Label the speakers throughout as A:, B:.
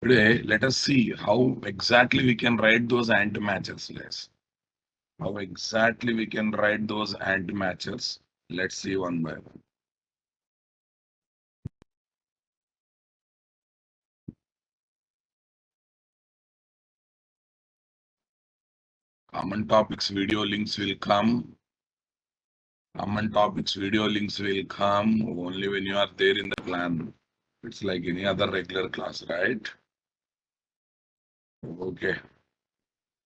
A: Today, let us see how exactly we can write those anti-matches, guys. How exactly we can write those anti-matches. Let's see one by one. Common topics video links will come. Common topics video links will come only when you are there in the plan. It's like any other regular class, right? Okay.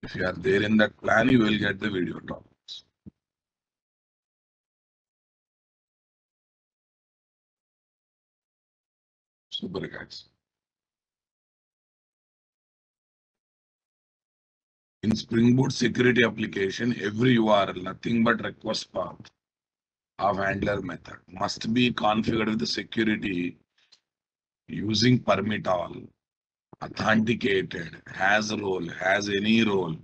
A: If you are there in that plan, you will get the video topics. Super, guys. In Spring Boot security application, every URL, nothing but request path of handler method must be configured with the security using permit all, authenticated, has role, has any role.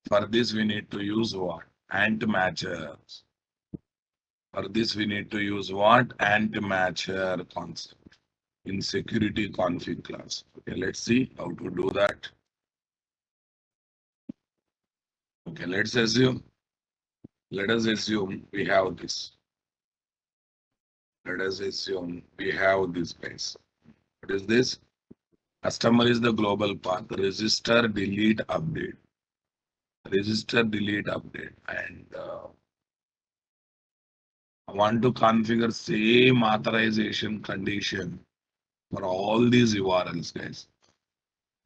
A: For this, we need to use what? Anti-matchers. For this, we need to use what? Anti-matcher concept in security config class. Okay, let's see how to do that. Okay, let us assume we have this. Let us assume we have this, guys. What is this? Customer is the global path. Register, delete, update. Register, delete, update. And I want to configure same authorization condition for all these URLs, guys.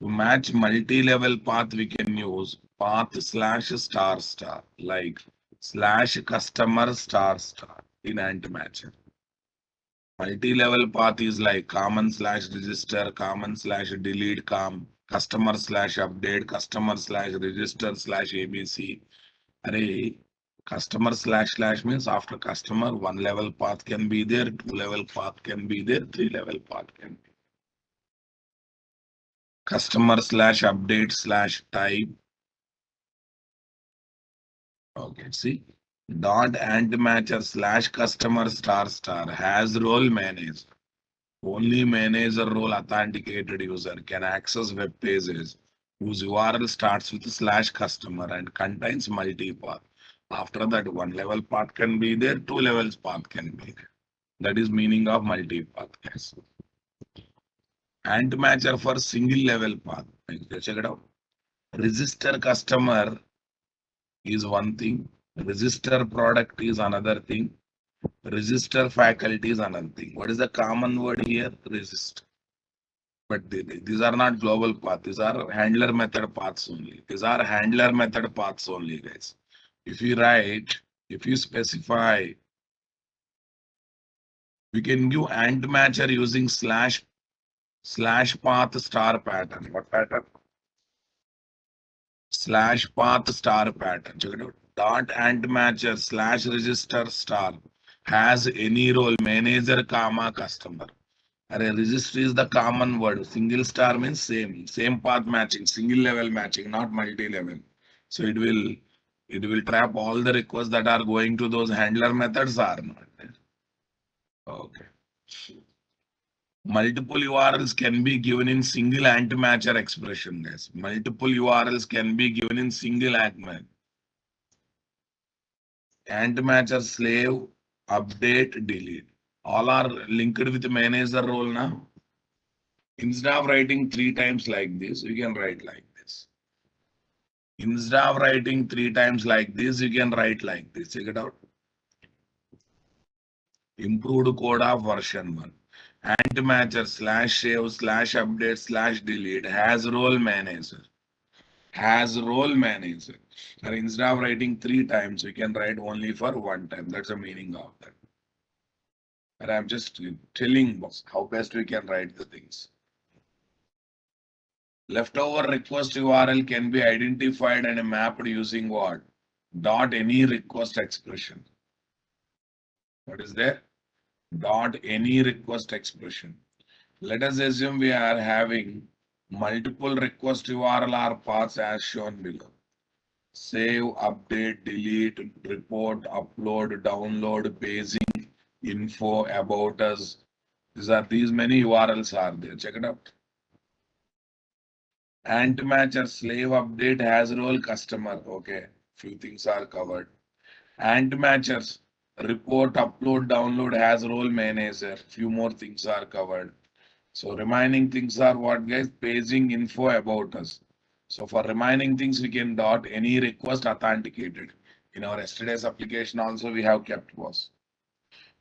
A: To match multi-level path, we can use path slash star star, like slash customer star star in anti-matcher. Multi-level path is like common slash register, common slash delete, customer slash update, customer slash register slash ABC. Array, customer slash slash means after customer, one level path can be there, two level path can be there, three level path can be. Customer slash update slash type. Okay, see. Dot anti-matcher slash customer star star has role manager. Only manager role authenticated user can access web pages whose URL starts with slash customer and contains multi-path. After that, one level path can be there, two levels path can be there. That is meaning of multi-path. Yes. Anti-matcher for single level path. Check it out. Register customer is one thing. Register product is another thing. Register faculty is another thing. What is the common word here? Register. But these are not global paths. These are handler method paths only. These are handler method paths only, guys. If you write, if you specify, we can give anti-matcher using slash path star pattern. What pattern? Slash path star pattern. Check it out. Dot anti-matcher slash register star has any role manager comma customer. Register is the common word. Single star means same path matching, single level matching, not multi-level. So it will trap all the requests that are going to those handler methods are not there. Okay. Multiple URLs can be given in single anti-matcher expression, guys. Multiple URLs can be given in single anti-matcher slave, update, delete. All are linked with manager role now. Instead of writing three times like this, you can write like this. Instead of writing three times like this, you can write like this. Check it out. Improved code of version 1. Anti-matcher slash save slash update slash delete has role manager. Has role manager. And instead of writing three times, you can write only for one time. That's the meaning of that. And I'm just telling how best we can write the things. Leftover request URL can be identified and mapped using what? Dot any request expression. What is there? Dot any request expression. Let us assume we are having multiple request URL or paths as shown below. Save, update, delete, report, upload, download, paging, info, about us. These many URLs are there. Check it out. Antimatcher slave update has role customer. Okay, few things are covered. Antimatchers report upload download has role manager. Few more things are covered. So remaining things are what guys? Paging info about us. So for remaining things, we can dot any request authenticated. In our yesterday's application also we have kept was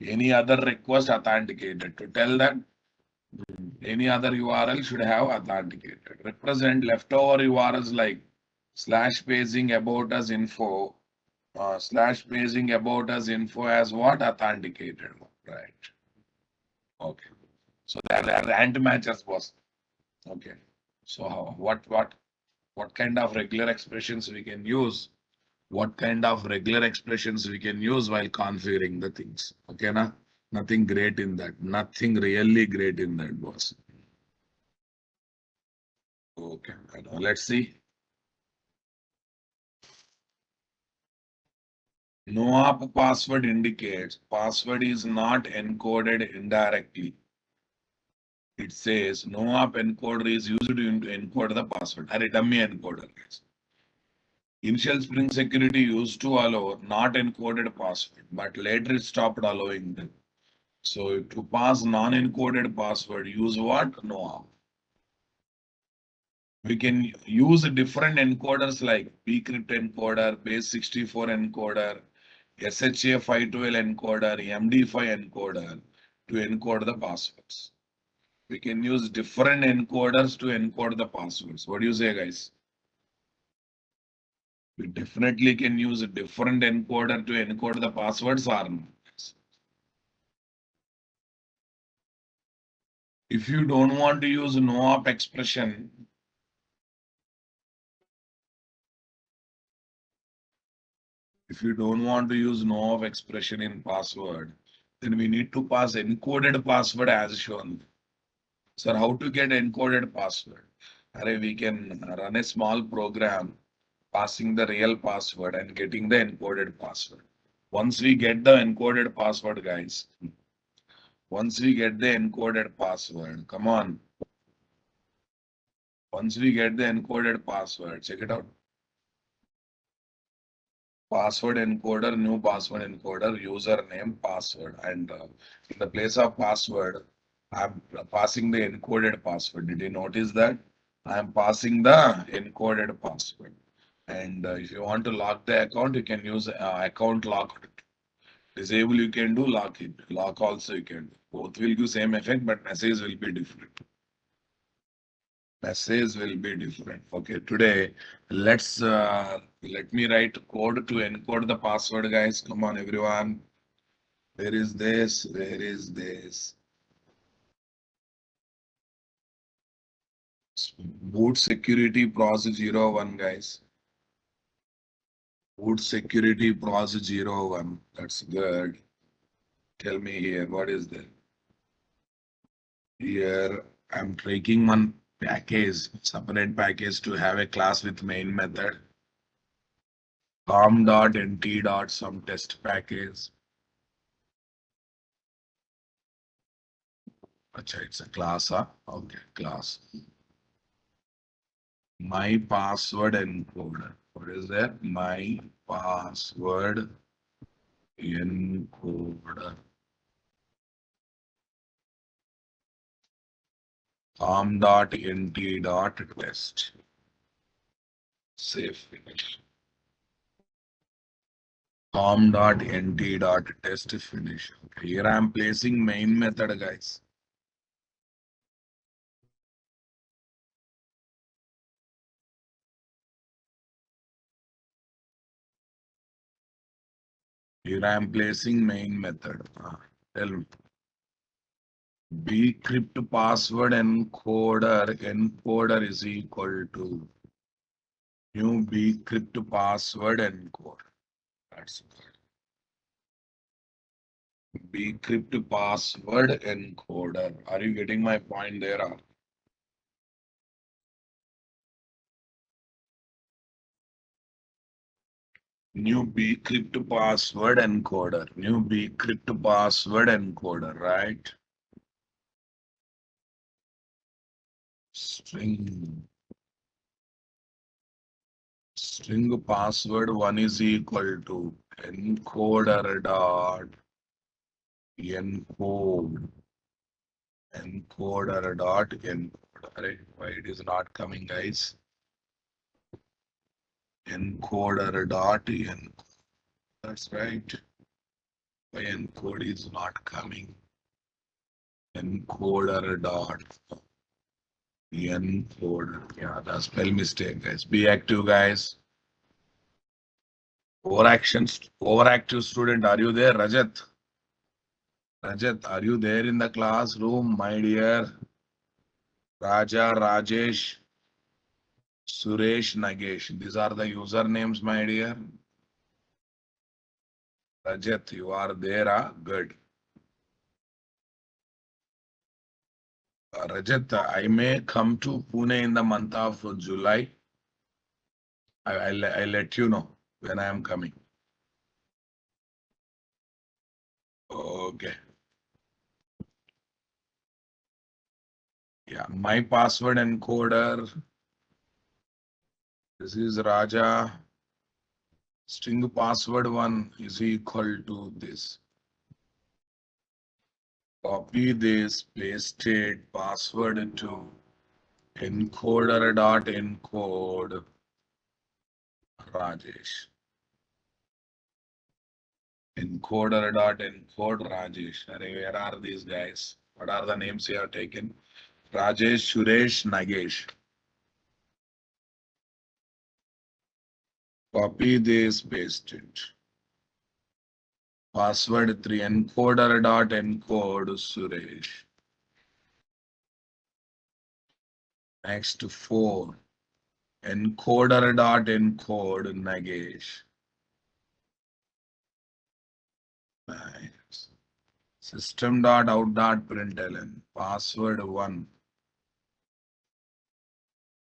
A: any other request authenticated to tell that any other URL should have authenticated. Represent leftover URLs like slash paging about us info, slash paging about us info as what authenticated, right? Okay. So they are the anti-matchers was okay. So what kind of regular expressions we can use? What kind of regular expressions we can use while configuring the things? Okay, na? Nothing great in that. Nothing really great in that, boss. Okay, let's see. No-op password indicates password is not encoded indirectly. It says no-op encoder is used to encode the password. Are dummy encoder. Initial Spring Security used to allow not encoded password, but later it stopped allowing them. So to pass non-encoded password, use what? No-op. We can use different encoders like bcrypt encoder, base64 encoder, SHA-512 encoder, MD5 encoder to encode the passwords. We can use different encoders to encode the passwords. What do you say, guys? We definitely can use a different encoder to encode the passwords or not. If you don't want to use no-op expression, if you don't want to use no-op expression in password, then we need to pass encoded password as shown. Sir, how to get encoded password? Array, we can run a small program passing the real password and getting the encoded password. Once we get the encoded password, guys, once we get the encoded password, come on. Once we get the encoded password, check it out. Password encoder, new password encoder, username, password, and in the place of password, I'm passing the encoded password. Did you notice that? I'm passing the encoded password. And if you want to lock the account, you can use account lock. Disable you can do, lock it. Lock also you can do. Both will give same effect, but message will be different. Message will be different. Okay, today let me write code to encode the password, guys. Come on, everyone. Where is this? Where is this? Boot security process 01, guys. Boot security process 01. That's good. Tell me here, what is that? Here, I'm taking one package, separate package to have a class with main method. com.nt. Some test package. Acha, it's a class, huh? Okay, class. My password encoder. What is that? My password encoder. com.nt.test. Save finish. com.nt.test finish. Okay, here I am placing main method, guys. Here I am placing main method. Tell me. Bcrypt password encoder is equal to new bcrypt password encoder. That's good. Bcrypt password encoder. Are you getting my point there? Or? New bcrypt password encoder. New bcrypt password encoder, right? String string password 1 is equal to encoder dot encode. Encoder dot encode. Array, why it is not coming, guys? Encoder dot encode. That's right. Why encode is not coming? Encoder dot encoder. Yeah, that's spell mistake, guys. Be active, guys. Overactive student, are you there, Rajat? Rajat, are you there in the classroom, my dear? Raja, Rajesh, Suresh, Nagesh. These are the usernames, my dear. Rajat, you are there, huh? Good. Rajat, I may come to Pune in the month of July. I'll let you know when I am coming. Okay. Yeah, my password encoder. This is Raja. String password 1 is equal to this. Copy this, paste it, password to encoder dot encode Rajesh. Encoder dot encode Rajesh. Array, where are these guys? What are the names you have taken? Rajesh, Suresh, Nagesh. Copy this, paste it. Password 3 encoder dot encode Suresh. Next 4 encoder dot encode Nagesh. Nice. System dot out dot println. Password 1.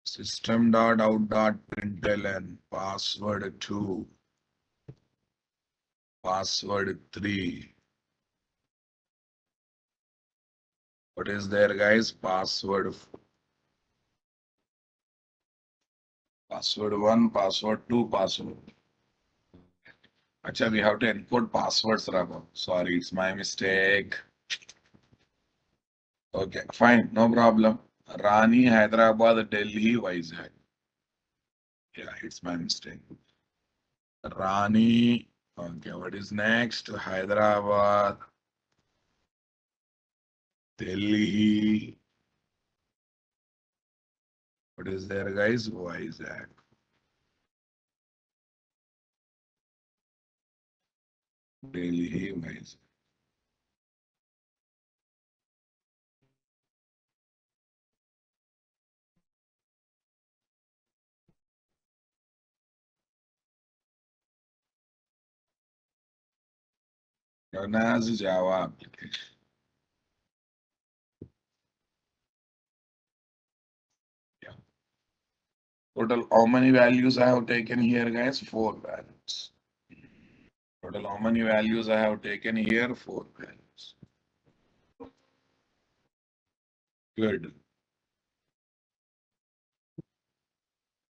A: System dot out dot println. Password 2. Password 3. What is there, guys? Password 1, password 2, password. Acha, we have to encode passwords, Raghav. Sorry, it's my mistake. Okay, fine, no problem. Rani, Hyderabad, Delhi, Vizag. Yeah, it's my mistake. Rani, okay, what is next? Hyderabad, Delhi. What is there, guys? Vizag. Delhi, Vizag. Run as Java application. Yeah. Total, how many values I have taken here, guys? 4 values. Total, how many values I have taken here? 4 values. Good.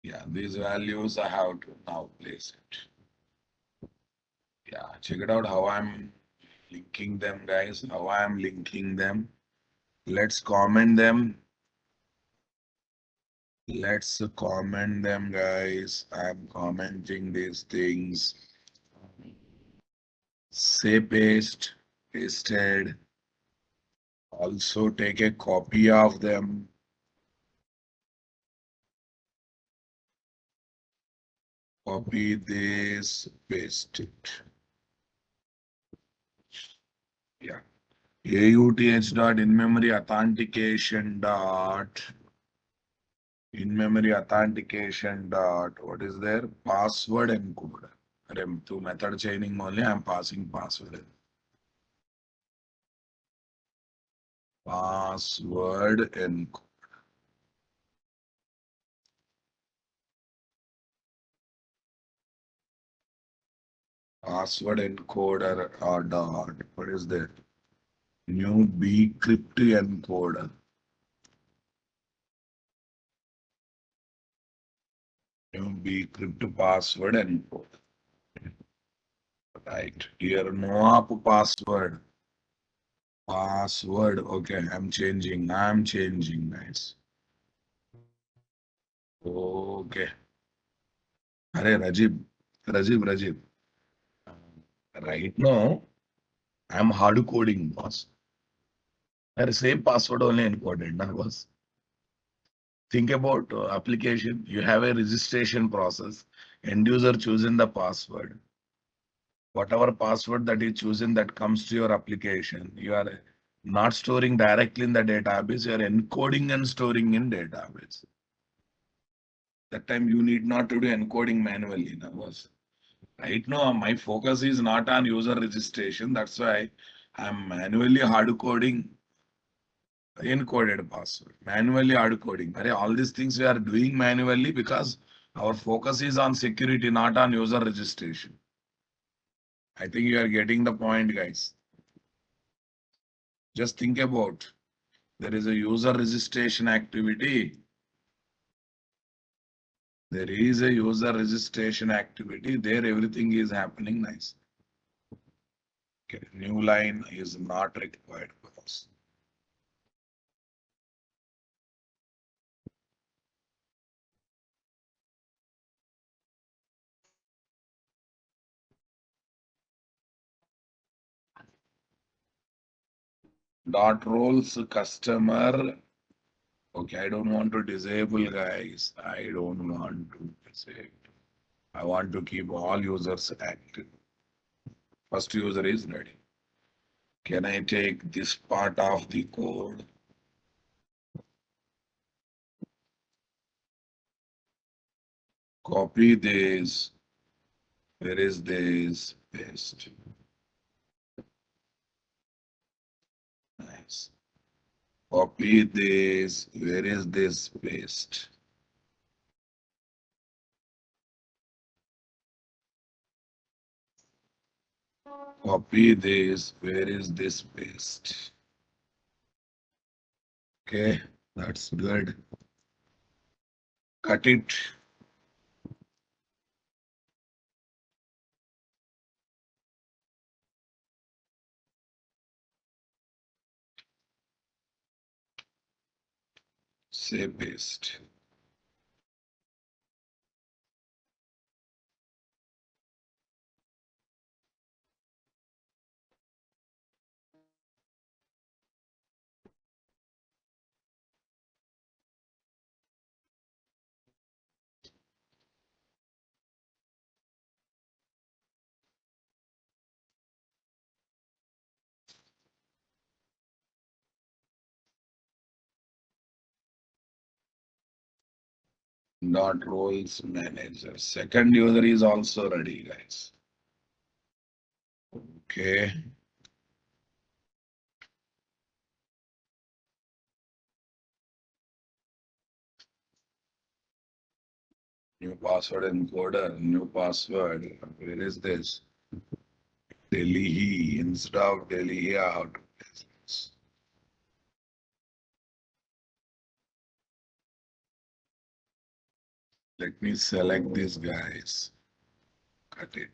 A: Yeah, these values I have to now place it. Yeah, check it out how I'm linking them, guys. How I'm linking them. Let's comment them. Let's comment them, guys. I'm commenting these things. Say paste, pasted. Also take a copy of them. Copy this, paste it. Yeah. AUTH dot in memory authentication dot in-memory authentication dot what is there? Password encoder. Through method chaining only I'm passing password. Password encoder. Password encoder or dot. What is that? New bcrypt encoder. be crypto password and code. Right here, no up password. Password. Okay, I'm changing. Guys. Okay. Arey, Rajiv. Right now, I'm hard coding, boss. Same password only encoded, na, boss. Think about application. You have a registration process. End user choosing the password. Whatever password that you choosing that comes to your application, you are not storing directly in the database. You are encoding and storing in database. That time you need not to do encoding manually, na, boss. Right now, my focus is not on user registration. That's why I'm manually hard coding encoded password, manually hard coding. All these things we are doing manually because our focus is on security, not on user registration. I think you are getting the point, guys. Just think about there is a user registration activity. There is a user registration activity. There everything is happening nice. Okay, new line is not required for us. Dot roles customer. Okay, I don't want to disable, guys. I don't want to disable. I want to keep all users active. First user is ready. Can I take this part of the code? Copy this. Where is this? Paste. Nice. Copy this. Where is this? Paste. Copy this. Where is this? Paste. Okay, that's good. Cut it. Say paste. Dot roles manager. Second user is also ready, guys. Okay. New password encoder, new password. Where is this? Delhi instead of Delhi out. Let me select these guys. Cut it.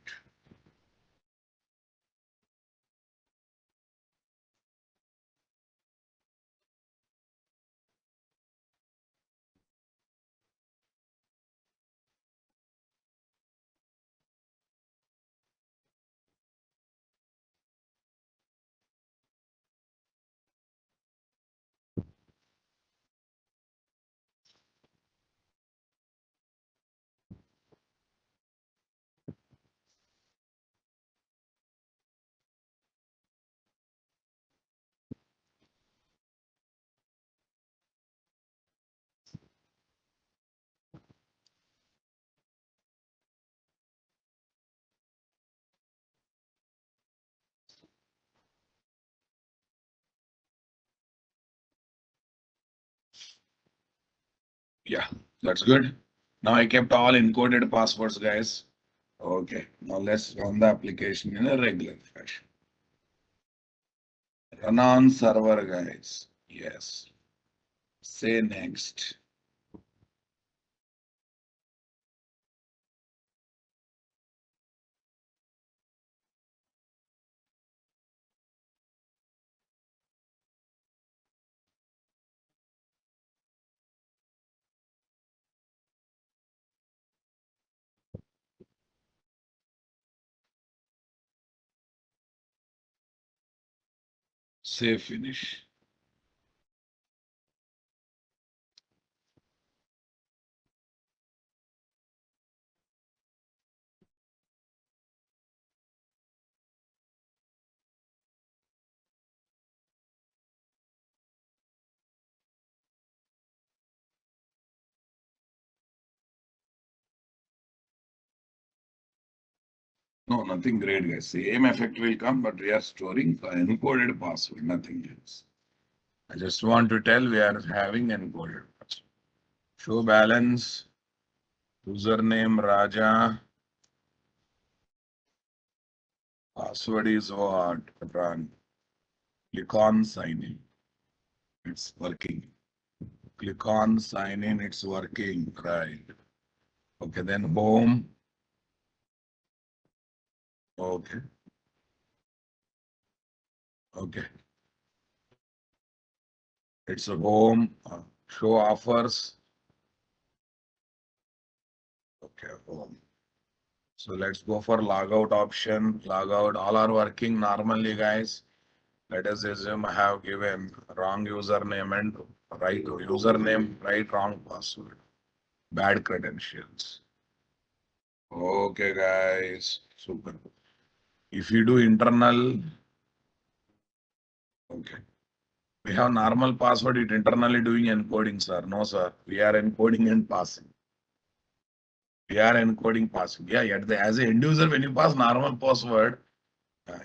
A: Yeah, that's good. Now I kept all encoded passwords, guys. Okay, now let's run the application in a regular fashion. Run on server, guys. Yes. Say next. Save finish. No, nothing great, guys. Same effect will come, but we are storing encoded password, nothing else. I just want to tell we are having encoded password. Show balance, username Raja, password is what? Run. Click on sign in. It's working. Click on sign in, it's working. Right. Okay, then home. Okay. Okay. It's a home. Show offers. Okay, home. So let's go for logout option. Logout. All are working normally, guys. Let us assume I have given wrong username and right username, right, wrong password, bad credentials. Okay, guys. Super. If you do internal, okay. We have normal password, it internally doing encoding, sir. No, sir. We are encoding and passing. We are encoding passing. Yeah, yet as a end user, when you pass normal password,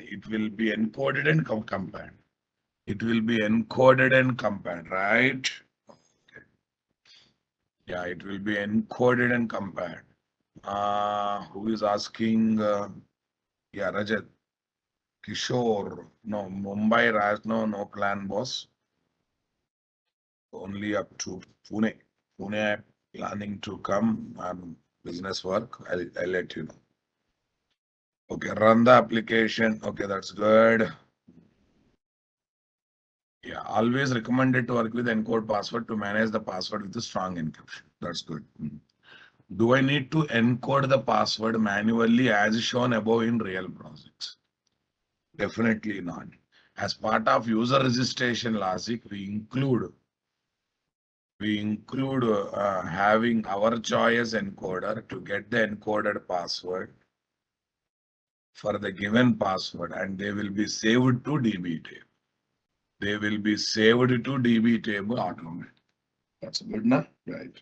A: it will be encoded and compared. It will be encoded and compared, right? Okay. Yeah, it will be encoded and compared. Who is asking? Yeah, Rajat. Kishore. No, Mumbai, Raj. No, no clan boss. Only up to Pune. Pune, I'm planning to come on business work. I'll let you know. Okay, run the application. Okay, that's good. Yeah, always recommended to work with encode password to manage the password with a strong encryption. That's good. Do I need to encode the password manually as shown above in real projects? Definitely not. As part of user registration logic, we include having our choice encoder to get the encoded password for the given password, and they will be saved to DB table. They will be saved to DB table automatically. That's good enough, right?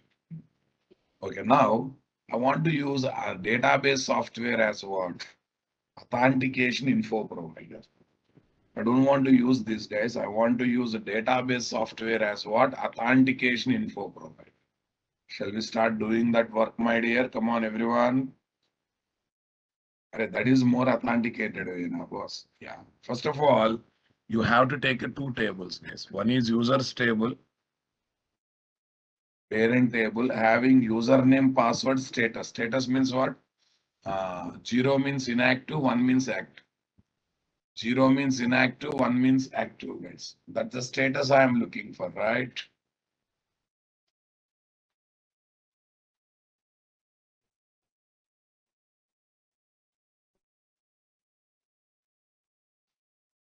A: Okay, now I want to use a database software as what? Authentication info provider. I don't want to use this, guys. I want to use a database software as what? Authentication info provider. Shall we start doing that work, my dear? Come on, everyone. That is more authenticated, boss. Yeah. First of all, you have to take two tables, guys. One is users table, parent table, having username, password, status. Status means what? 0 means inactive, 1 means active. 0 means inactive, 1 means active, guys. That's the status I am looking for, right?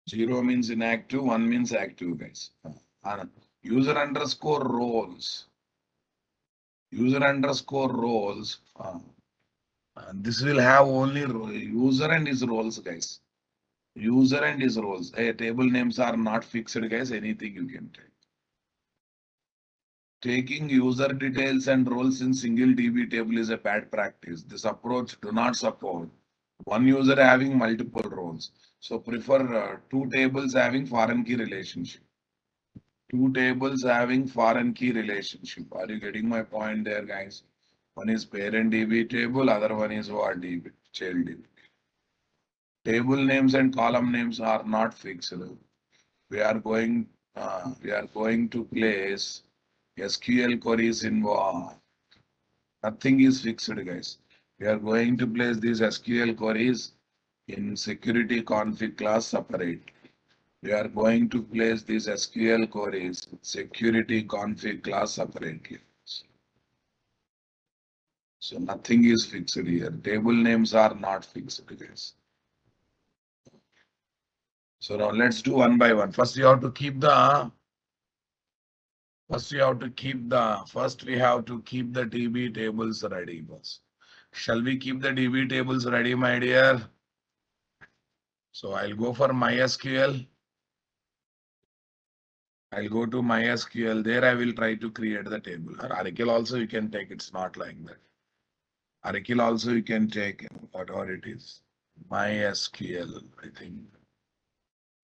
A: Zero means inactive, 1 means active, guys. User underscore roles. User underscore roles. This will have only user and his roles, guys. User and his roles. Table names are not fixed, guys. Anything you can take. Taking user details and roles in single DB table is a bad practice. This approach do not support one user having multiple roles. So prefer two tables having foreign key relationship. Two tables having foreign key relationship. Are you getting my point there, guys? One is parent DB table, other one is what DB, child DB. Table names and column names are not fixed. We are going to place SQL queries in nothing is fixed, guys. We are going to place these SQL queries in security config class separate. We are going to place these SQL queries security config class separately. So nothing is fixed here. Table names are not fixed, guys. So now let's do one by one. First, we have to keep the DB tables ready, boss. Shall we keep the DB tables ready, my dear? So I'll go for MySQL. I'll go to MySQL. There I will try to create the table. Or Oracle also you can take. It's not like that. Oracle also you can take whatever it is. MySQL, I think.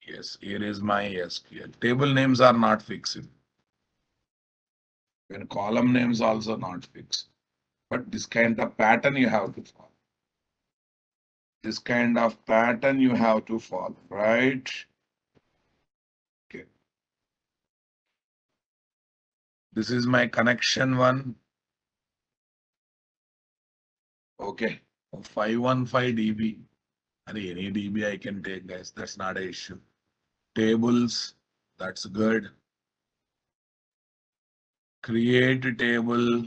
A: Yes, here is MySQL. Table names are not fixed. When column names also not fixed. But this kind of pattern you have to follow. This kind of pattern you have to follow, right? Okay. This is my connection one. Okay. 515 dB. And any dB I can take, guys. That's not an issue. Tables. That's good. Create a table.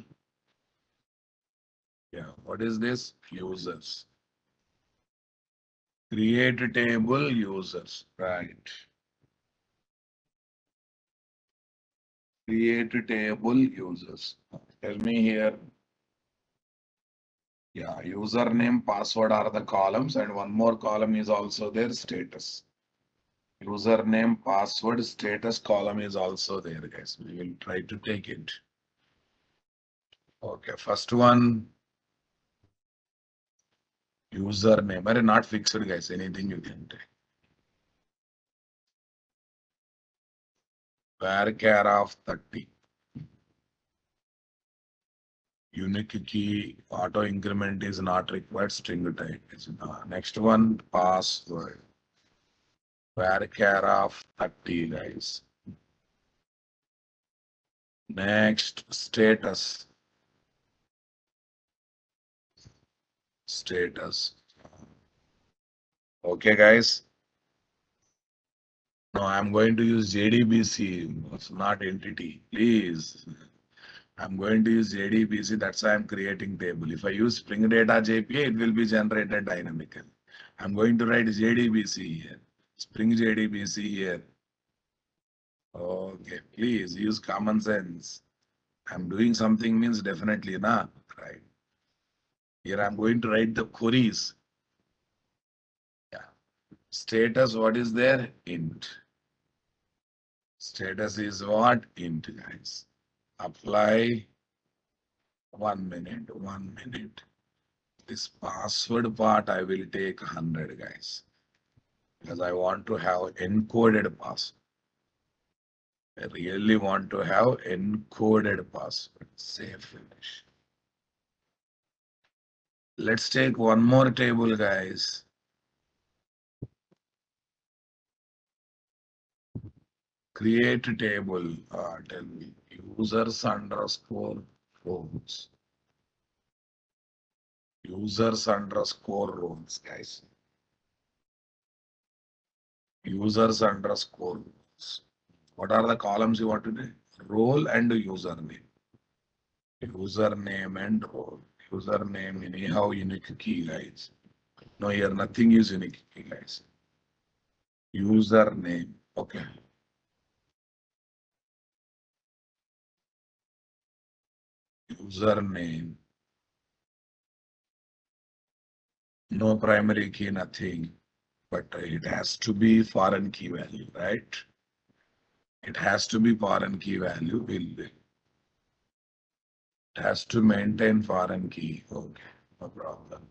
A: Yeah. What is this? Users. Create a table users. Right. Create a table users. Tell me here. Yeah, username, password are the columns, and one more column is also their status. Username, password, status column is also there, guys. We will try to take it. Okay, first one, username. But not fixed, guys. Anything you can take. Varchar of 30. Unique key, auto increment is not required. String type is next one, password. Varchar of 30, guys. Next, status. Status. Okay, guys. No, I'm going to use JDBC. It's not entity. Please. I'm going to use JDBC. That's why I'm creating table. If I use Spring Data JPA, it will be generated dynamically. I'm going to write JDBC here. Spring JDBC here. Okay, please use common sense. I'm doing something means definitely not, right? Here I'm going to write the queries. Yeah. Status, what is there? Int. Status is what? Int, guys. Apply. 1 minute, 1 minute. This password part I will take 100, guys, because I want to have encoded password. I really want to have encoded password. Save finish. Let's take one more table, guys. Create a table. Tell me users underscore roles. Users underscore roles, guys. Users underscore roles. What are the columns you want to do? Role and username. Username and role. Username anyhow unique key, guys. No, here nothing is unique key, guys. Username. Okay. Username. No primary key, nothing. But it has to be foreign key value, right? It has to be foreign key value. It has to maintain foreign key. Okay, no problem.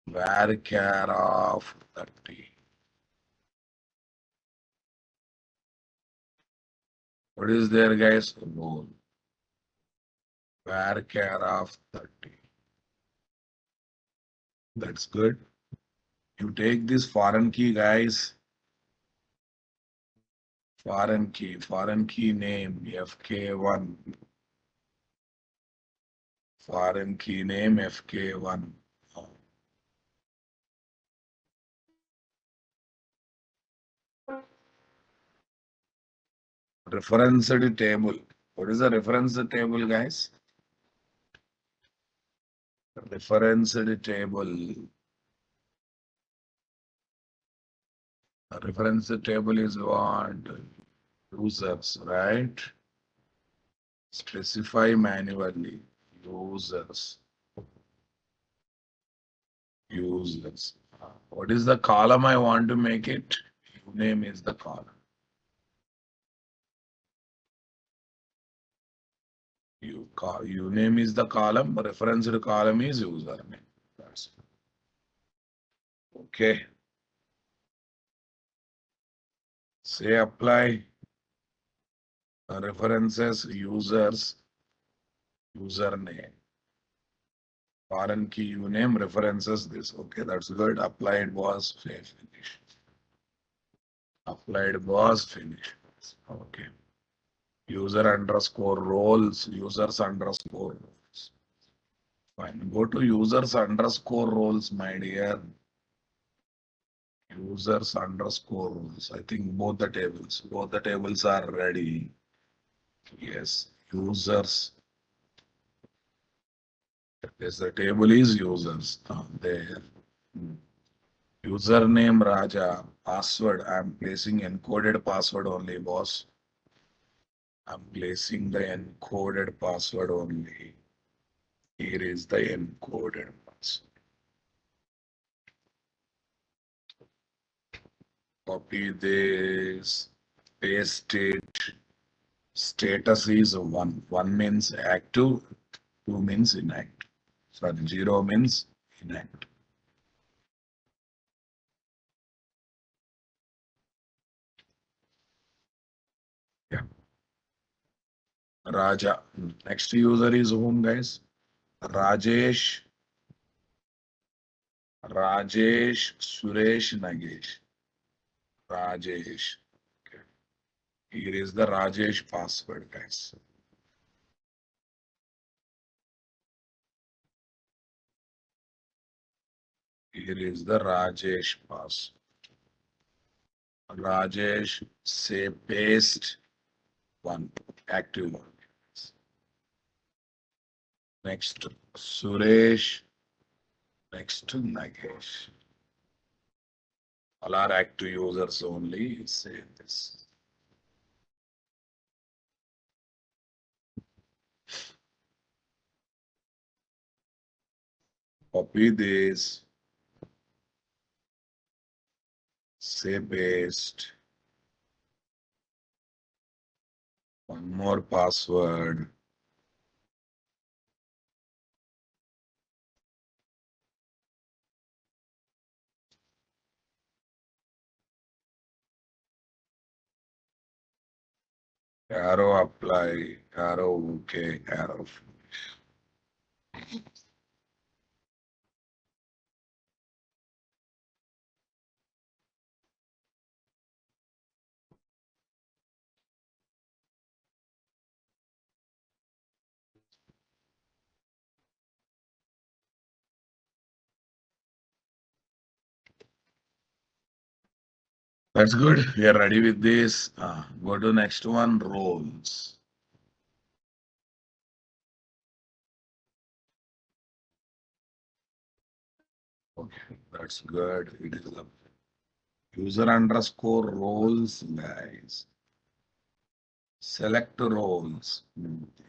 A: Varchar of 30. What is there, guys? Role. Varchar of 30. That's good. You take this foreign key, guys. Foreign key name FK1. Foreign key name FK1. Referenced table. What is the reference table, guys? Referenced table. The reference table is what? Users, right? Specify manually. Users. Users. What is the column I want to make it? Name is the column. Uname is the column. Referenced column is username. That's okay. Say apply. References users username. Foreign key uname references this. Okay, that's good. Applied was finish. Applied was finish. Okay. User underscore roles. Users underscore roles. Fine. Go to users underscore roles, my dear. Users underscore roles. I think both the tables are ready. Yes, users. Yes, the table is users. There. Username Raja. Password. I'm placing encoded password only, boss. I'm placing the encoded password only. Here is the encoded password. Copy this. Paste it. Status is 1. 1 means active. 2 means inactive. Sorry, 0 means inactive. Yeah. Raja. Next user is whom, guys? Rajesh. Rajesh, Suresh, Nagesh. Rajesh. Okay. Here is the Rajesh password, guys. Here is the Rajesh password. Rajesh, say paste 1, active 1. Next, Suresh. Next, Nagesh. All are active users only. Say this. Copy this. Say paste. One more password. Arrow apply. Arrow okay. Arrow. That's good. We are ready with this. Go to next one. Roles. Okay, that's good. It is a user underscore roles, guys. Select roles.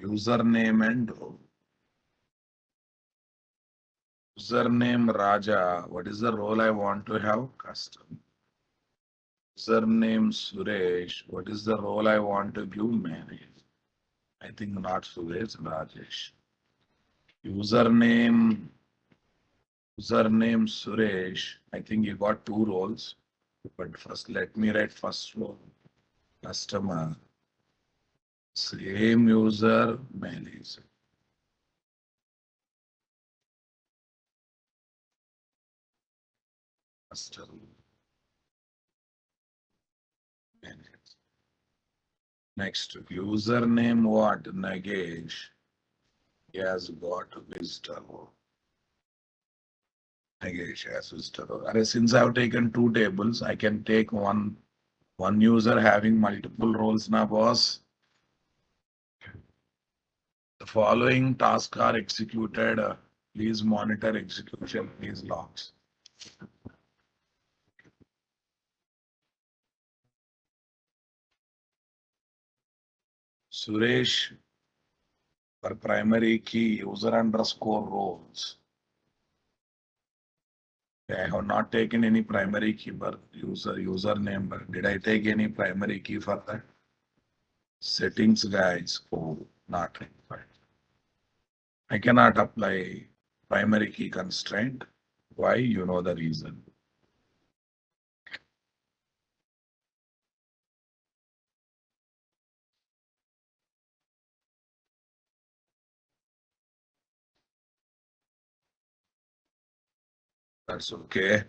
A: Username and role. Username Raja. What is the role I want to have? Custom. Username Suresh. What is the role I want to give? Manage. I think not Suresh, Rajesh. Username. Username Suresh. I think you got 2 roles. But first, let me write first role. Customer. Same user, manage. Customer. Manage. Next, username what? Nagesh. He has got visitor. Nagesh has visitor. Since I have taken 2 tables, I can take one user having multiple roles now, boss. The following tasks are executed. Please monitor execution. Please logs. Suresh, for primary key, user underscore roles. I have not taken any primary key for username, but did I take any primary key for that? Settings, guys. Oh, not required. I cannot apply primary key constraint. Why? You know the reason. That's okay.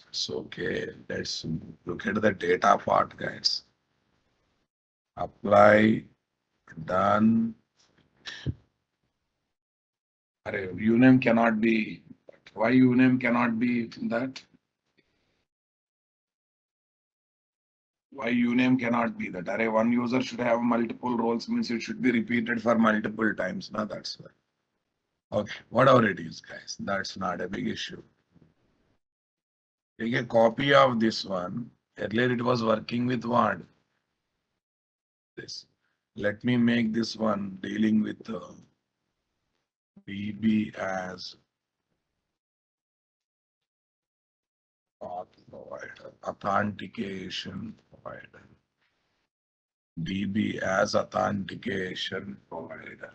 A: It's okay. Let's look at the data part, guys. Apply, done. Array, uname cannot be. Why uname cannot be that? Why uname cannot be that? Array, one user should have multiple roles, means it should be repeated for multiple times. No, that's why. Okay, whatever it is, guys, that's not a big issue. Take a copy of this one. Earlier it was working with what? This. Let me make this one dealing with DB as path provider, authentication provider. DB as authentication provider.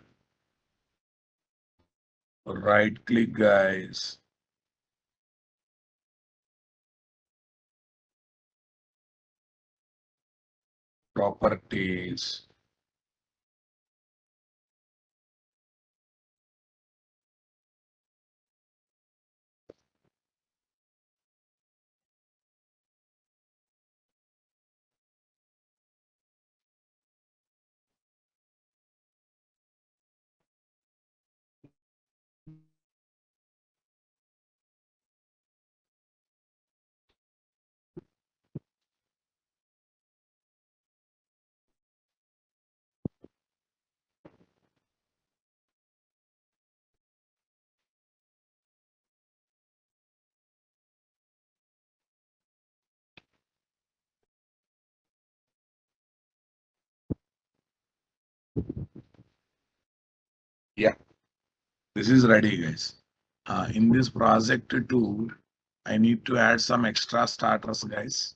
A: Right click, guys. Properties. Yeah, this is ready, guys. In this project tool, I need to add some extra starters, guys.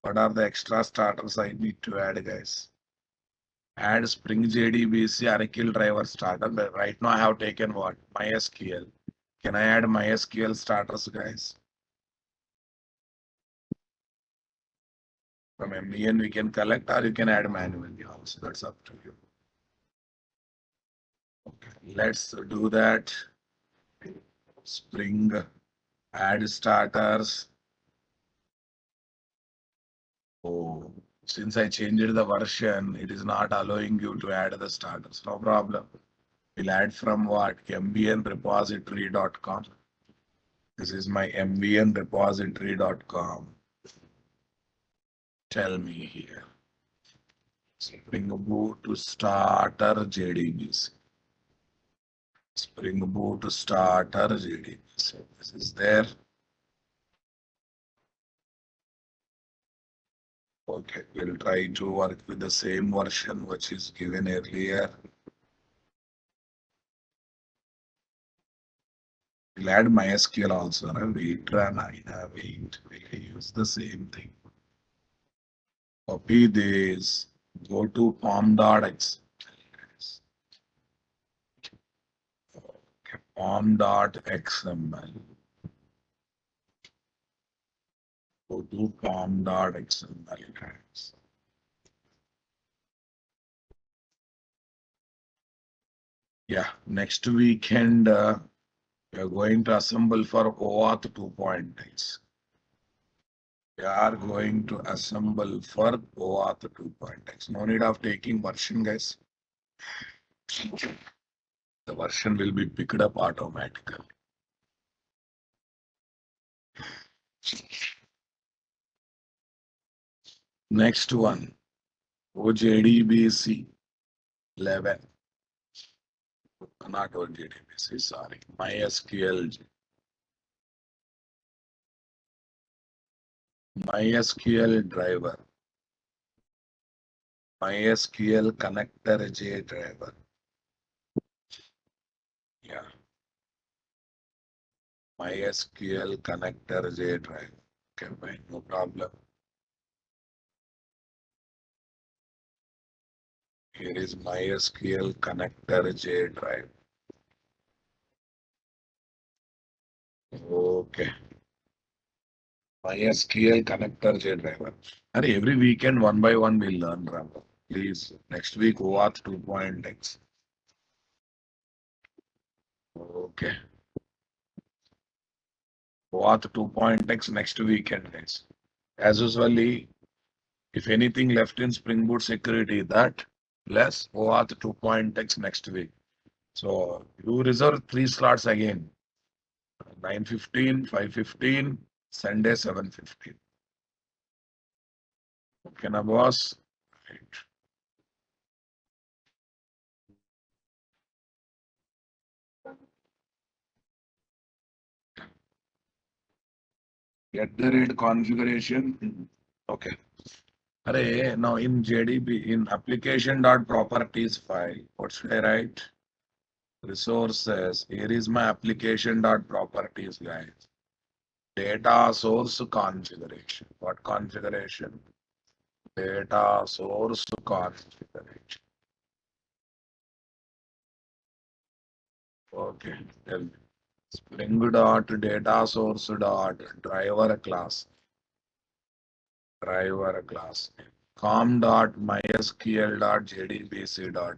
A: What are the extra starters I need to add, guys? Add Spring JDBC Oracle driver starter. But right now I have taken what? MySQL. Can I add MySQL starters, guys? From MDN we can collect, or you can add manually also. That's up to you. Okay, let's do that. Spring add starters. Oh, since I changed the version, it is not allowing you to add the starters. No problem. We'll add from what? mbnrepository.com. This is my mbnrepository.com. Tell me here. Spring Boot to starter JDBC. Spring Boot starter JDBC. This is there. Okay, we'll try to work with the same version which is given earlier. We'll add MySQL also. Wait, run, wait. We'll use the same thing. Copy this. Go to pom.xml. Okay, pom.xml. Go to pom.xml, guys. Yeah, next weekend we are going to assemble for OAuth 2.x. We are going to assemble for OAuth 2.x. No need of taking version, guys. The version will be picked up automatically. Next one, OJDBC 11. Not OJDBC, sorry. MySQL. MySQL driver. MySQL connector J driver. Yeah. MySQL connector J driver. Okay, fine, no problem. Here is MySQL connector J drive. Okay. MySQL connector J driver. And every weekend, one by one, we'll learn, Ram. Please, next week, OAuth 2.x. Okay. OAuth 2.x next weekend, guys. As usually, if anything left in Spring Boot security, that plus OAuth 2.x next week. So you reserve 3 slots again. 9:15, 5:15, Sunday 7:15. Okay, na boss? Right. Get the rate configuration. Okay. Array, now in JDB, in application.properties file, what should I write? Resources. Here is my application.properties, guys. Data source configuration. What configuration? Data source configuration. Okay, tell me. Spring dot data source dot driver class. Driver class. Com dot mysql dot jdbc dot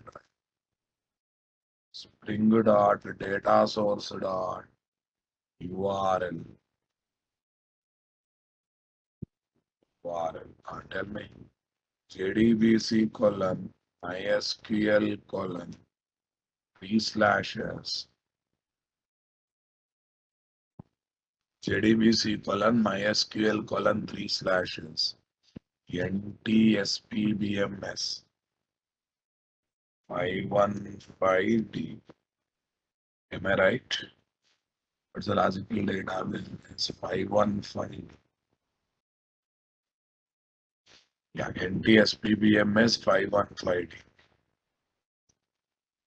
A: spring dot data source dot URL. Tell me. JDBC colon mysql colon 3 slashes JDBC colon mysql colon 3 slashes NTSPBMS 515D. Am I right? What's the logical data? It's 515. Yeah, NTSPBMS 515D.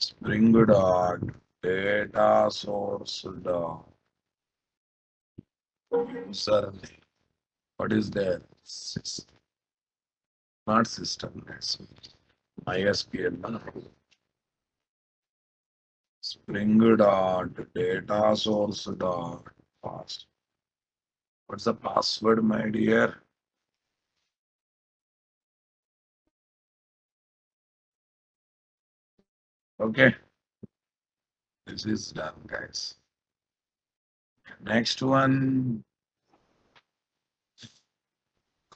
A: Spring dot data source dot user name. What is there? Not system. That's MySQL. Spring dot data source dot pass. What's the password, my dear? Okay, this is done, guys. Next one,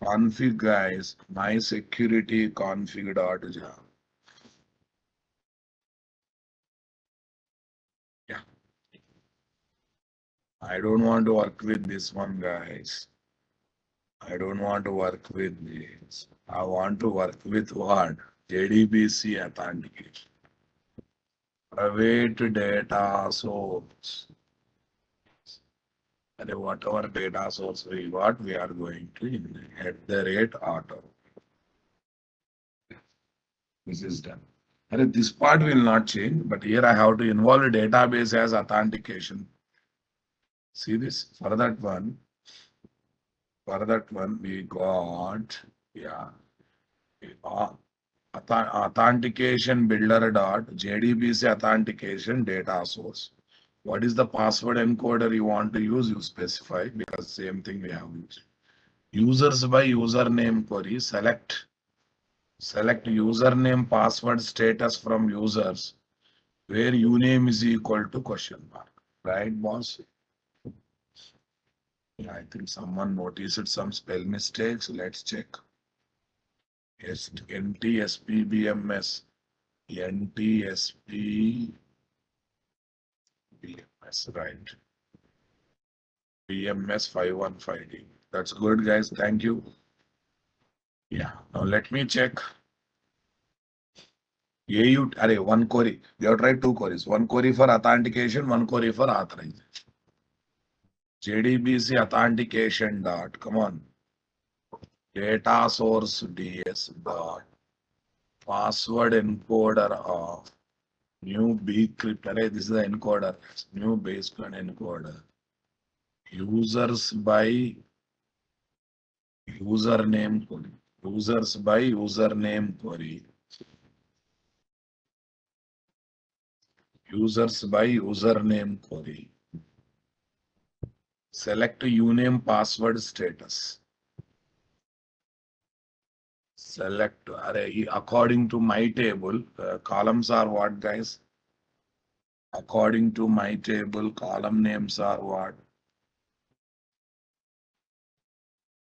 A: config, guys. My security config.java. Yeah, I don't want to work with this one, guys. I don't want to work with this. I want to work with what? JDBC authentication. Private data source. And whatever data source we got, we are going to at the rate auto. This is done. And this part will not change, but here I have to involve a database as authentication. See this? For that one, we got, yeah, uh, authentication builder dot JDBC authentication data source. What is the password encoder you want to use? You specify because same thing we have used. Users by username query, select username password status from users where uname is equal to question mark. Right, boss? Yeah, I think someone noticed some spell mistakes. Let's check. Yes, NTSPBMS. NTSPBMS, right. BMS 515D. That's good, guys. Thank you. Yeah. Now let me check. AU, array, one query. We have tried 2 queries. One query for authentication, one query for authorization. JDBC authentication dot, come on. Data source DS dot password encoder of new bcrypt array. This is the encoder. New baseband encoder. Users by username query. Users by username query. Users by username query. Select uname password status. Select array according to my table. Columns are what, guys? According to my table, column names are what?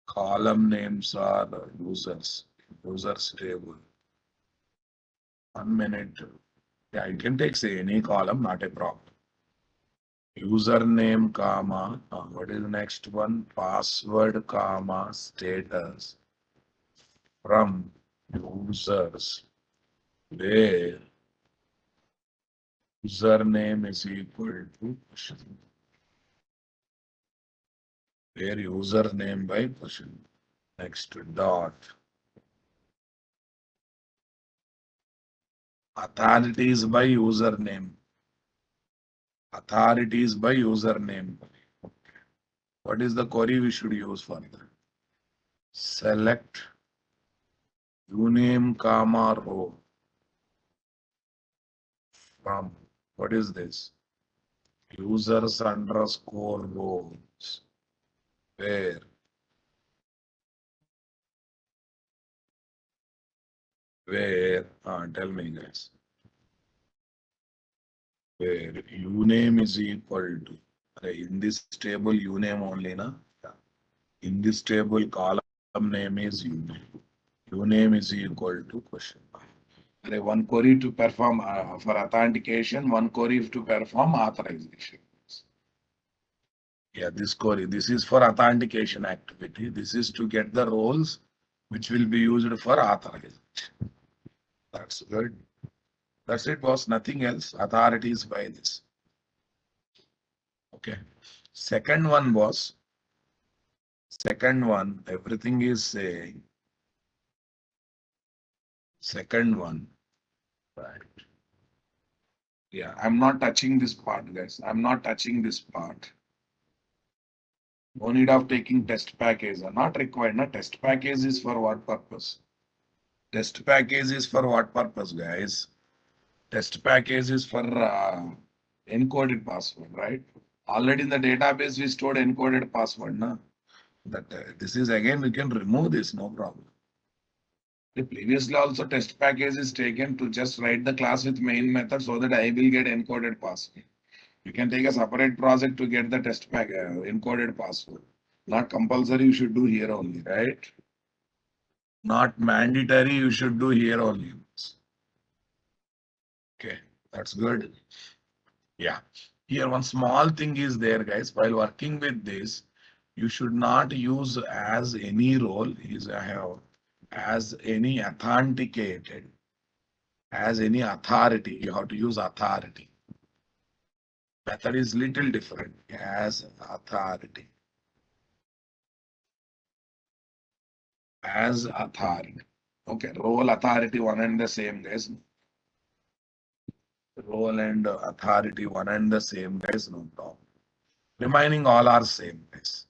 A: Column names are users. Users table. 1 minute. Yeah, you can take say any column, not a problem. Username, comma, what is the next one? Password, comma, status from users where username is equal to question. Where username by question. Next dot. Authorities by username. Authorities by username. What is the query we should use for that? Select uname, comma, row from, what is this? Users underscore rows. Where? Where? Tell me, guys. Where uname is equal to, in this table, uname only, na? Yeah. In this table, column name is uname. Uname is equal to question. One query to perform for authentication, one query to perform authorization. Yeah, this query, this is for authentication activity. This is to get the roles which will be used for authorization. That's good. That's it, boss. Nothing else. Authorities by this. Okay. Second one, boss. Second one, everything is saying. Second one. Right. Yeah, I'm not touching this part, guys. I'm not touching this part. No need of taking test package. Not required. No test package is for what purpose? Test package is for what purpose, guys? Test package is for encoded password, right? Already in the database we stored encoded password, na? That this is again we can remove this, no problem. The previously also test package is taken to just write the class with main method so that I will get encoded password. You can take a separate project to get the test pack encoded password. Not compulsory, you should do here only, right? Not mandatory, you should do here only. Okay, that's good. Yeah. Here one small thing is there, guys. While working with this, you should not use as any role is I have as any authenticated, as any authority. You have to use authority. Method is little different as authority. As authority. Okay, role authority one and the same, guys. Role and authority one and the same, guys. No problem. Remaining all are same, guys.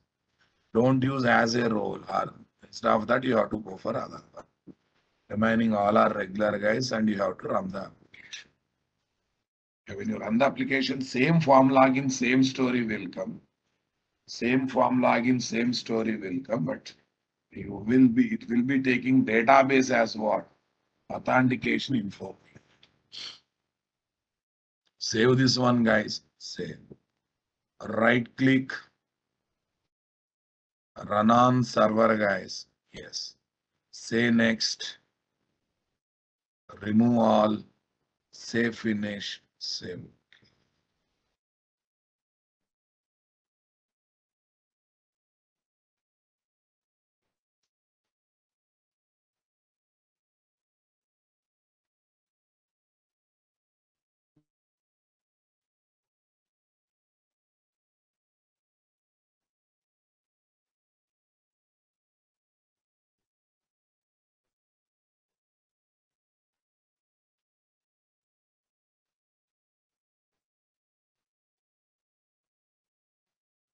A: Don't use as a role or instead of that you have to go for other one. Remaining all are regular, guys, and you have to run the application. When you run the application, same form login, same story will come. Same form login, same story will come, but it will be taking database as what? Authentication info. Save this one, guys. Save. Right click, run on server, guys. Yes. Say next, remove all, say finish, save.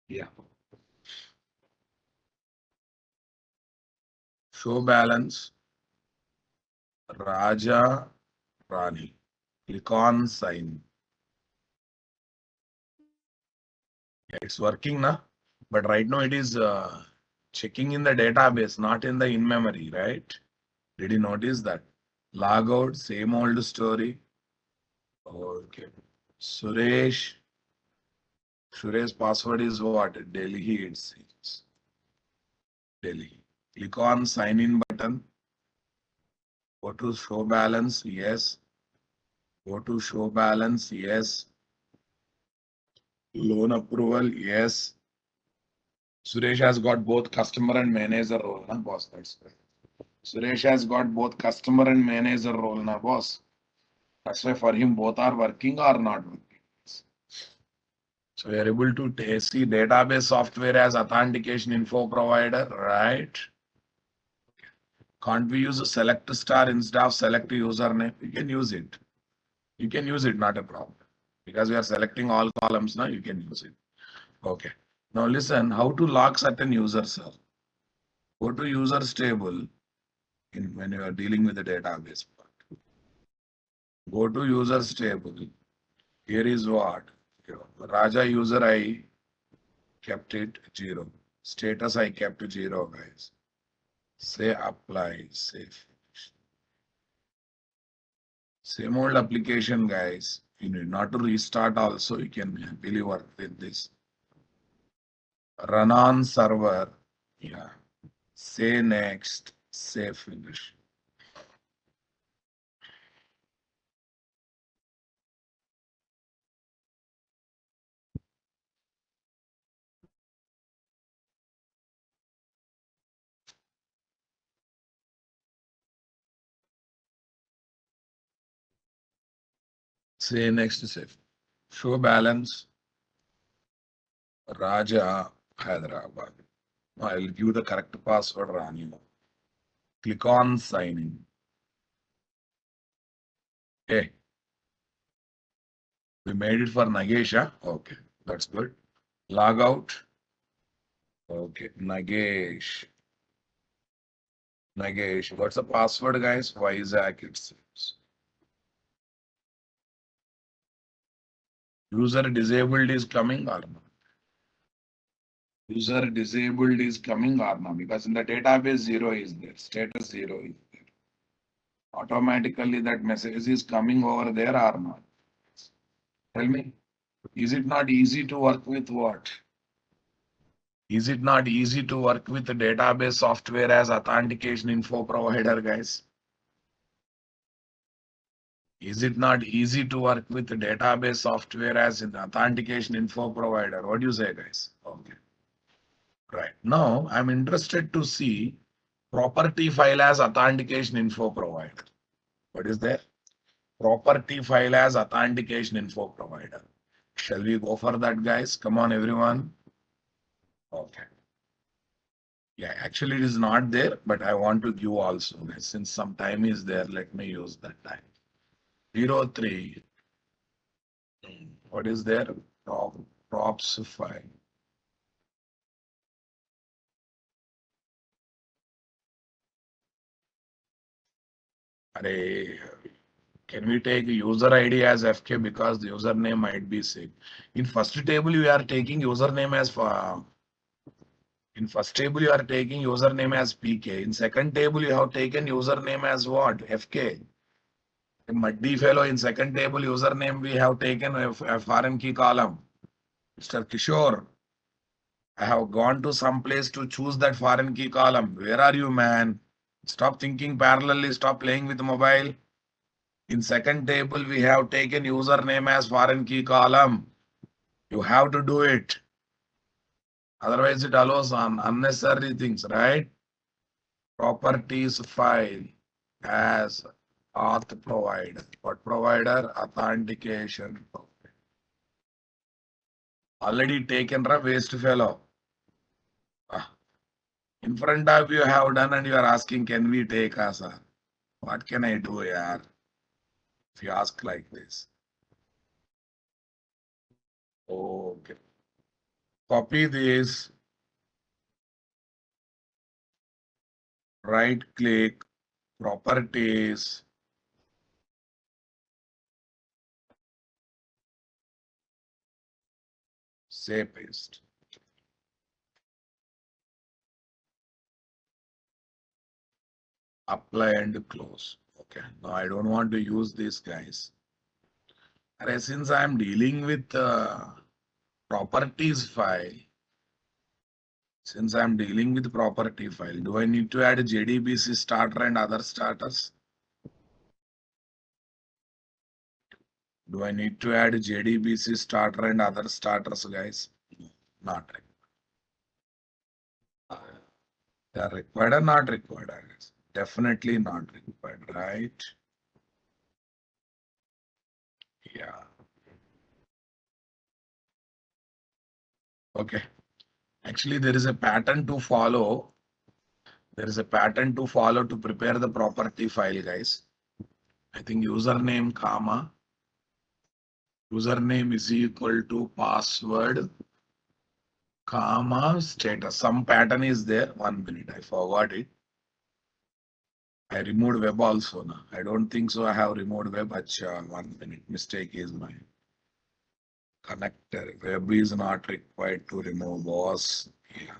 A: Yeah. Show balance, Raja, Rani. Click on sign. Yeah, it's working now, but right now it is checking in the database, not in the in memory, right? Did you notice that? Log out, same old story. Okay. Suresh. Suresh password is what? Delhi it seems. Delhi. Click on sign in button. Go to show balance. Yes. Go to show balance. Yes. Loan approval. Yes. Suresh has got both customer and manager role, na boss? That's right. Suresh has got both customer and manager role, na boss? That's why for him both are working or not working. So we are able to see database software as authentication info provider, right? Can't we use a select star instead of select username? You can use it. You can use it, not a problem. Because we are selecting all columns now, you can use it. Okay. Now listen, how to log certain users, sir. Go to users table when you are dealing with the database part. Go to users table. Here is what? Raja user I kept it 0. Status I kept 0, guys. Say apply, save. Same old application, guys. You need not to restart also. You can happily work with this. Run on server. Yeah. Say next. Say finish. Say next. Save. Show balance. Raja Hyderabad. Now I'll give the correct password, Rani. Click on sign in. Hey, we made it for Nagesha. Okay, that's good. Log out. Okay, Nagesh. Nagesh. What's the password, guys? Vizag it seems. User disabled is coming or not? User disabled is coming or not? Because in the database, 0 is there. Status 0 is there. Automatically, that message is coming over there or not? Tell me. Is it not easy to work with what? Is it not easy to work with the database software as authentication info provider, guys? Is it not easy to work with the database software as an authentication info provider? What do you say, guys? Okay. Right. Now, I'm interested to see property file as authentication info provider. What is there? Property file as authentication info provider. Shall we go for that, guys? Come on, everyone. Okay. Yeah, actually, it is not there, but I want to give also. Since some time is there, let me use that time. 03. What is there? Props file. Array, can we take user ID as FK because the username might be same? In first table, you are taking username as in first table you are taking username as PK. In second table, you have taken username as what? FK. A muddy fellow in second table username we have taken a foreign key column. Mr. Kishore, I have gone to some place to choose that foreign key column. Where are you, man? Stop thinking parallelly. Stop playing with the mobile. In second table, we have taken username as foreign key column. You have to do it. Otherwise, it allows unnecessary things, right? Properties file as auth provider. What provider? Authentication. Already taken a waste fellow. Ah, in front of you have done and you are asking, can we take us? What can I do here? If you ask like this. Okay. Copy this, right click, properties, say paste. Apply and close. Okay. Now I don't want to use these guys. Since I'm dealing with properties file, since I'm dealing with property file, do I need to add JDBC starter and other starters? Do I need to add JDBC starter and other starters, guys? No, not required. They are required or not required, I guess. Definitely not required, right? Yeah. Okay. Actually, there is a pattern to follow. There is a pattern to follow to prepare the property file, guys. I think username, comma, username is equal to password, comma, status. Some pattern is there. 1 minute. I forgot it. I removed web also now. I don't think so. I have removed web. Acha, 1 minute. Mistake is mine. Connector. Web is not required to remove, boss. Yeah.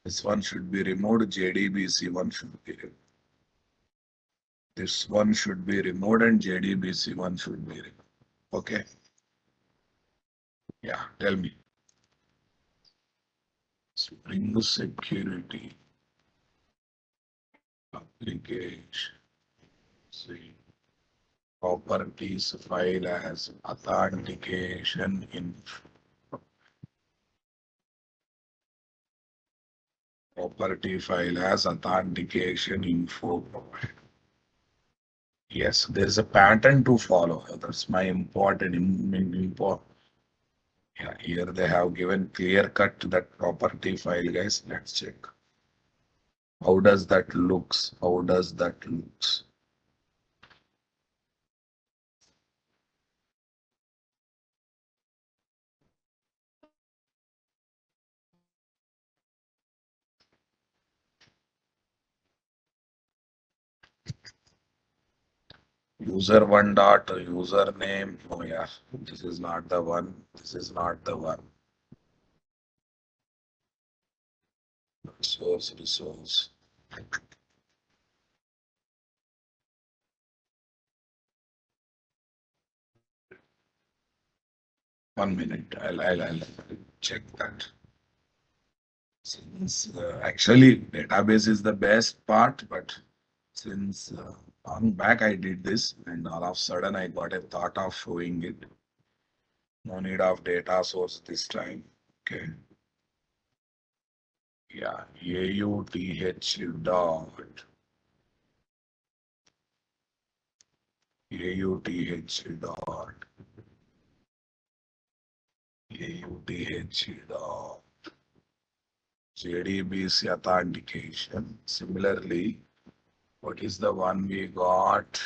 A: This one should be removed. JDBC one should be removed. This one should be removed and JDBC one should be removed. Okay. Yeah. Tell me. Spring Security application. See. Properties file as authentication info. Property file as authentication info provided. Yes, there is a pattern to follow. That's my important import. Yeah, here they have given clear cut to that property file, guys. Let's check. How does that looks? How does that looks? User one dot username. Oh yeah, this is not the one. This is not the one. Resource. 1 minute. I'll check that. Since actually database is the best part, but since long back I did this, and all of a sudden I got a thought of showing it. No need of data source this time. Okay. Yeah. AUTH dot AUTH dot AUTH dot JDBC authentication. Similarly, what is the one we got?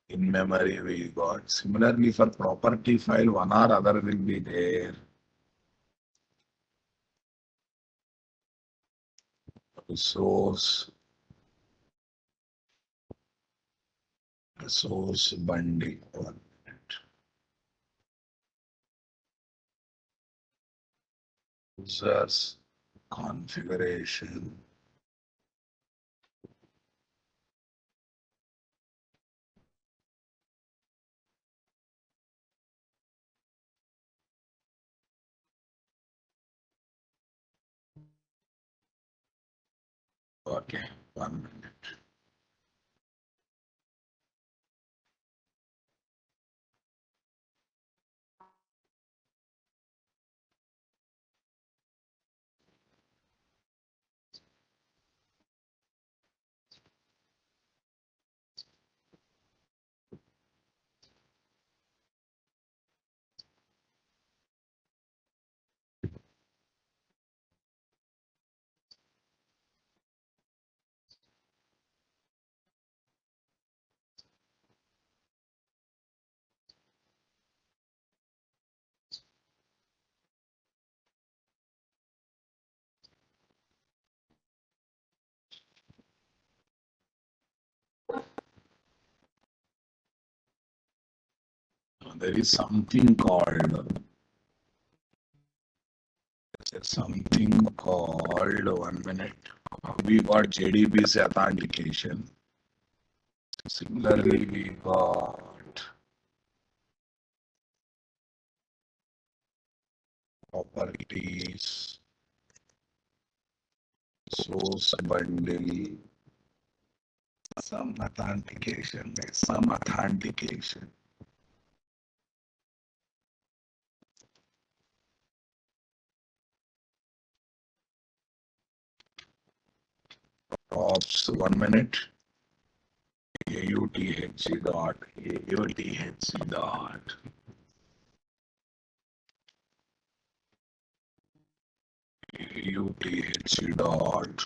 A: In memory we got. Similarly, for property file, one or other will be there. Resource bundle. 1 minute. Users configuration. Okay, 1 minute. there is something called one minute. We got JDBC authentication. Similarly, we got properties, source bundle, some authentication. There's some authentication. Ops, 1 minute. AUTHC dot. AUTHC dot. AUTHC dot.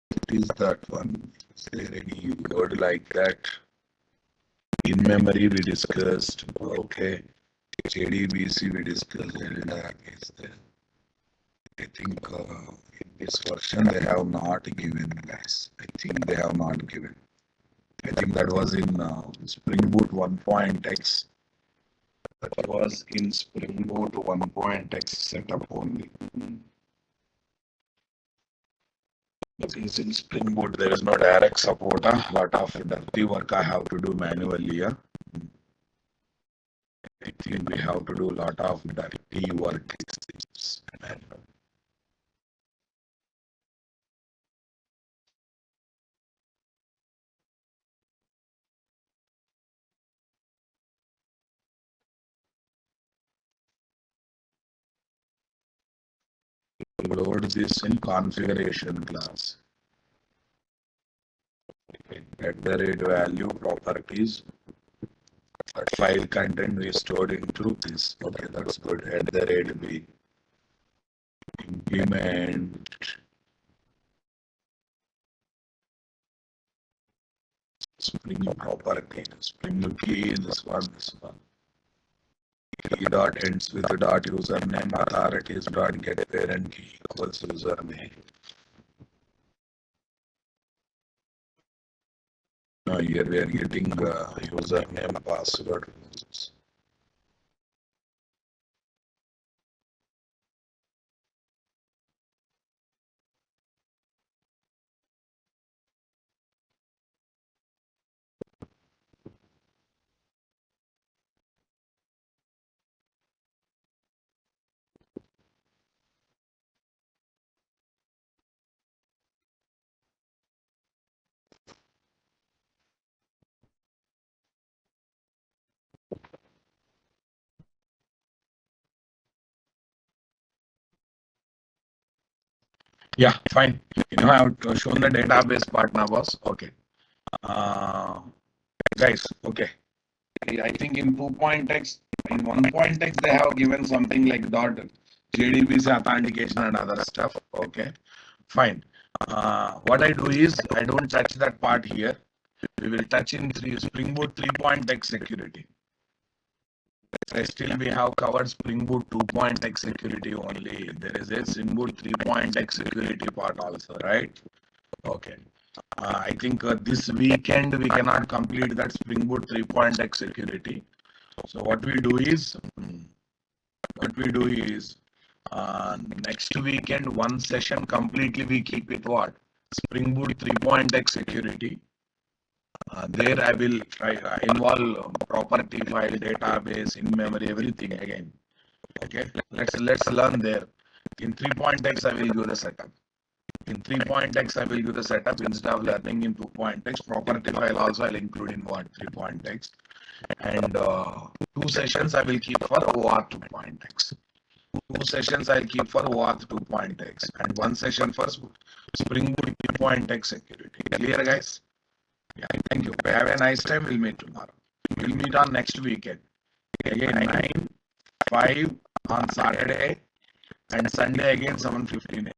A: What is that one? Is there any word like that? In memory we discussed. Okay. JDBC we discussed. LDAC is there. I think in this version they have not given, guys. I think they have not given. I think that was in Spring Boot 1.x. That was in Spring Boot 1.x setup only. But in Spring Boot there is no direct support. A lot of dirty work I have to do manually here. I think we have to do a lot of dirty work. Load this in configuration class. Get the read value properties. That file content we stored into this. Okay, that's good. At the rate B. Implement Spring property. Spring key, this one. Key dot ends with dot username, authorities dot get parent key equals username. Now here we are getting username, password. Yeah, fine. I have shown the database part now, boss. Okay. Guys, okay. I think in 2.x, in 1.x, they have given something like dot JDBC authentication and other stuff. Okay, fine. What I do is I don't touch that part here. We will touch in Spring Boot 3.x security. Still we have covered Spring Boot 2.x security only. There is a Spring Boot 3.x security part also, right? Okay. I think this weekend we cannot complete that Spring Boot 3.x security. So what we do is next weekend one session completely we keep it what? Spring Boot 3.x security. There I will involve property file, database, in memory, everything again. Okay, let's learn there. In 3.x I will do the setup. In 3.x I will do the setup instead of learning in 2.x. Property file also I'll include in what 3.x. And 2 sessions I will keep for OAuth 2.x. 2 sessions I'll keep for OAuth 2.x and 1 session for Spring Boot 3.x security. Clear, guys? Yeah, thank you. Have a nice time. We'll meet tomorrow. We'll meet on next weekend. Again 9, 5 on Saturday and Sunday again 7:15.